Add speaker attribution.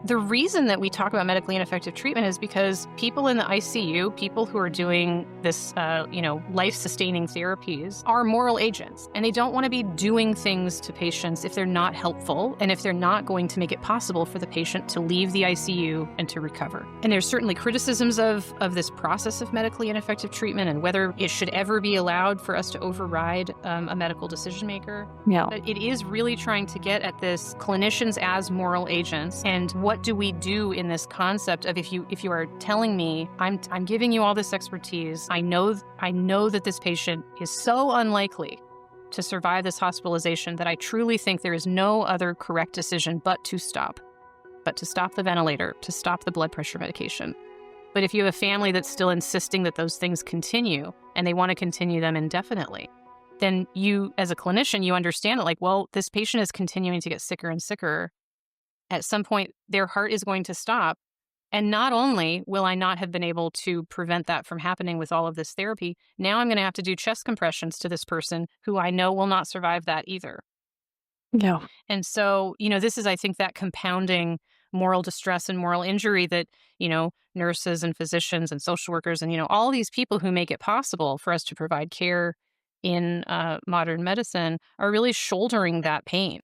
Speaker 1: The reason that we talk about medically ineffective treatment is because people in the ICU, people who are doing this, life-sustaining therapies, are moral agents, and they don't want to be doing things to patients if they're not helpful and if they're not going to make it possible for the patient to leave the ICU and to recover. And there's certainly criticisms of this process of medically ineffective treatment and whether it should ever be allowed for us to override a medical decision maker.
Speaker 2: Yeah.
Speaker 1: But it is really trying to get at this clinicians as moral agents, and what do we do in this concept of if you are telling me I'm giving you all this expertise, I know that this patient is so unlikely to survive this hospitalization that I truly think there is no other correct decision but to stop the ventilator, to stop the blood pressure medication. But if you have a family that's still insisting that those things continue and they want to continue them indefinitely, then you, as a clinician, you understand that this patient is continuing to get sicker and sicker. At some point, their heart is going to stop. And not only will I not have been able to prevent that from happening with all of this therapy, now I'm going to have to do chest compressions to this person who I know will not survive that either.
Speaker 2: Yeah.
Speaker 1: And so, this is, I think, that compounding moral distress and moral injury that, nurses and physicians and social workers and, all these people who make it possible for us to provide care in modern medicine are really shouldering that pain.